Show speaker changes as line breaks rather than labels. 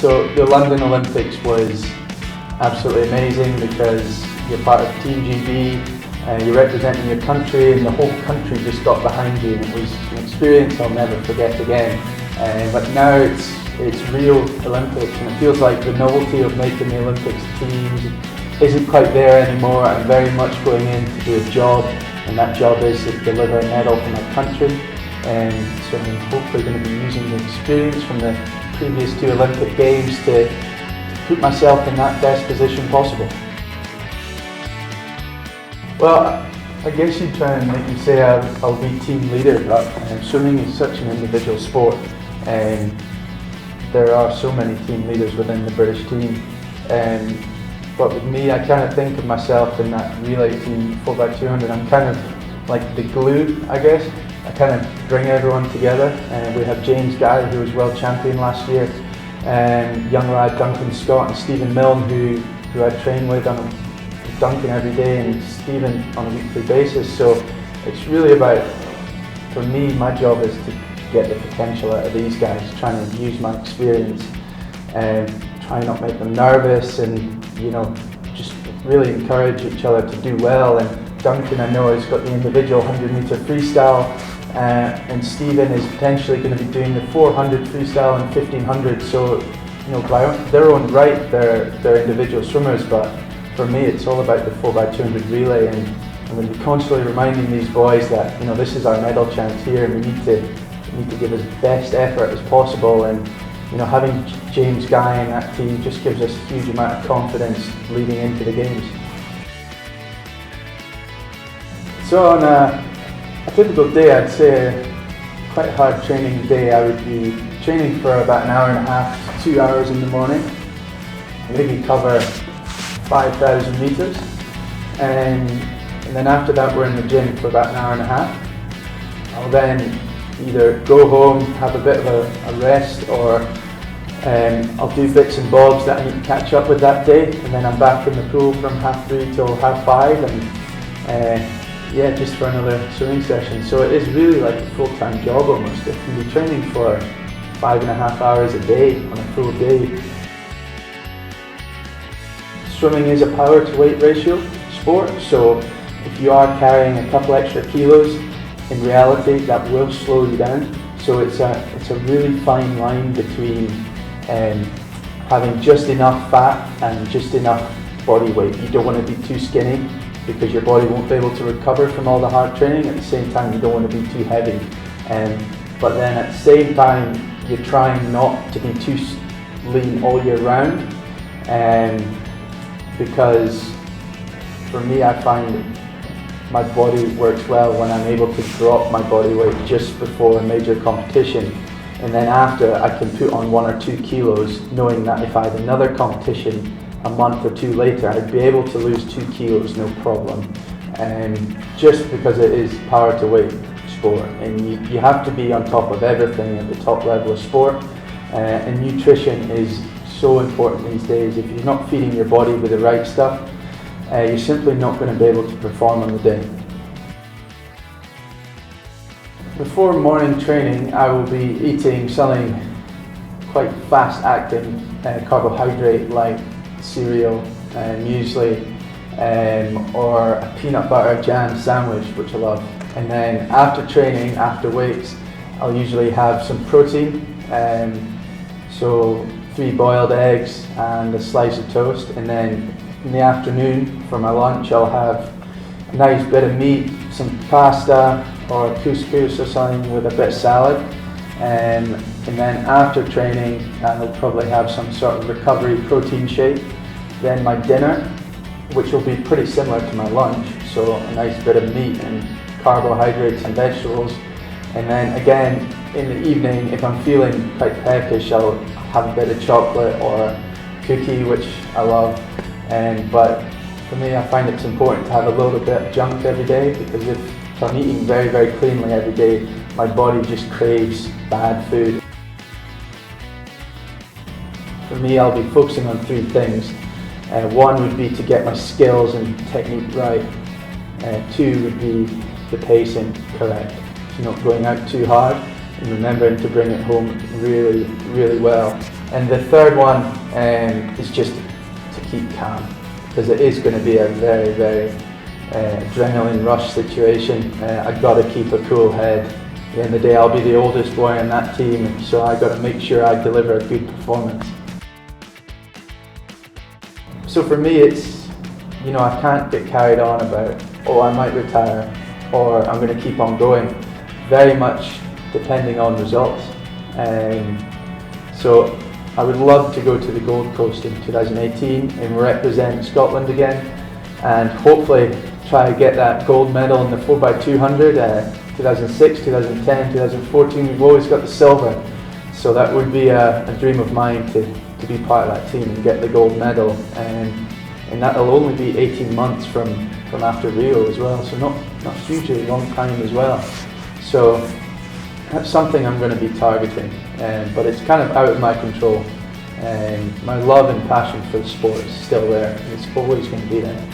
So the London Olympics was absolutely amazing because you're part of Team GB, you're representing your country, and the whole country just got behind you, and it was an experience I'll never forget again. But now it's real Olympics, and it feels like the novelty of making the Olympics teams isn't quite there anymore. I'm very much going in to do a job, and that job is to deliver a medal for my country. And so I'm hopefully going to be using the experience from the previous 2 Olympic Games to put myself in that best position possible. Well, I guess you'd try and make me say I'll be team leader, but swimming is such an individual sport, and there are so many team leaders within the British team. But with me, I kind of think of myself in that relay team 4x200. I'm kind of like the glue, I guess. I kind of bring everyone together. We have James Guy, who was world champion last year, and young lad Duncan Scott and Stephen Milne, who I train with on Duncan every day and Stephen on a weekly basis. So it's really about, for me, my job is to get the potential out of these guys, trying to use my experience and try not make them nervous, and just really encourage each other to do well. And Duncan, I know, has got the individual 100-meter freestyle, and Stephen is potentially going to be doing the 400 freestyle and 1500. So, by their own right, they're individual swimmers, but for me, it's all about the 4x200 relay, and I'm going to be constantly reminding these boys that this is our medal chance here, and we need to give as best effort as possible. And having James Guy in that team just gives us a huge amount of confidence leading into the games. So on a typical day, I'd say quite a hard training day. I would be training for about an hour and a half to 2 hours in the morning, maybe cover 5,000 meters, and then after that we're in the gym for about an hour and a half. I'll then either go home, have a bit of a rest, or I'll do bits and bobs that I need to catch up with that day, and then I'm back in the pool from 3:30 till 5:30, and just for another swimming session. So it is really like a full-time job almost. It can be training for 5.5 hours a day on a full day. Swimming is a power to weight ratio sport, so if you are carrying a couple extra kilos, in reality that will slow you down. So it's a really fine line between having just enough fat and just enough body weight. You don't want to be too skinny because your body won't be able to recover from all the hard training. At the same time, you don't want to be too heavy. But then at the same time, you're trying not to be too lean all year round. Because for me, I find my body works well when I'm able to drop my body weight just before a major competition, and then after I can put on 1 or 2 kilos, knowing that if I had another competition a month or 2 later, I'd be able to lose 2 kilos no problem. Just because it is power to weight sport, and you have to be on top of everything at the top level of sport, and nutrition is so important these days. If you're not feeding your body with the right stuff, you're simply not going to be able to perform on the day. Before morning training, I will be eating something quite fast-acting, carbohydrate like cereal, muesli, or a peanut butter jam sandwich, which I love. And then after training, after weights, I'll usually have some protein, so 3 boiled eggs and a slice of toast, and then in the afternoon for my lunch I'll have a nice bit of meat, some pasta or couscous or something with a bit of salad, and then after training I'll probably have some sort of recovery protein shake. Then my dinner, which will be pretty similar to my lunch, so a nice bit of meat and carbohydrates and vegetables, and then again in the evening, if I'm feeling quite peckish, I'll have a bit of chocolate or cookie, which I love. But for me, I find it's important to have a little bit of junk every day, because if I'm eating very, very cleanly every day, my body just craves bad food. For me, I'll be focusing on 3 things. One would be to get my skills and technique right. 2 would be the pacing correct, so not going out too hard. and remembering to bring it home really, really well. And the third one is just to keep calm, because it is going to be a very, very adrenaline rush situation. I've got to keep a cool head. At the end of the day, I'll be the oldest boy on that team, so I've got to make sure I deliver a good performance. So for me, it's, I can't get carried on about, oh, I might retire, or I'm going to keep on going. Very much depending on results. So I would love to go to the Gold Coast in 2018 and represent Scotland again, and hopefully try to get that gold medal in the 4x200. 2006, 2010, 2014, we've always got the silver. So that would be a dream of mine to be part of that team and get the gold medal. And that'll only be 18 months from after Rio as well, so not hugely long time as well. So that's something I'm going to be targeting, but it's kind of out of my control. My love and passion for the sport is still there, and it's always going to be there.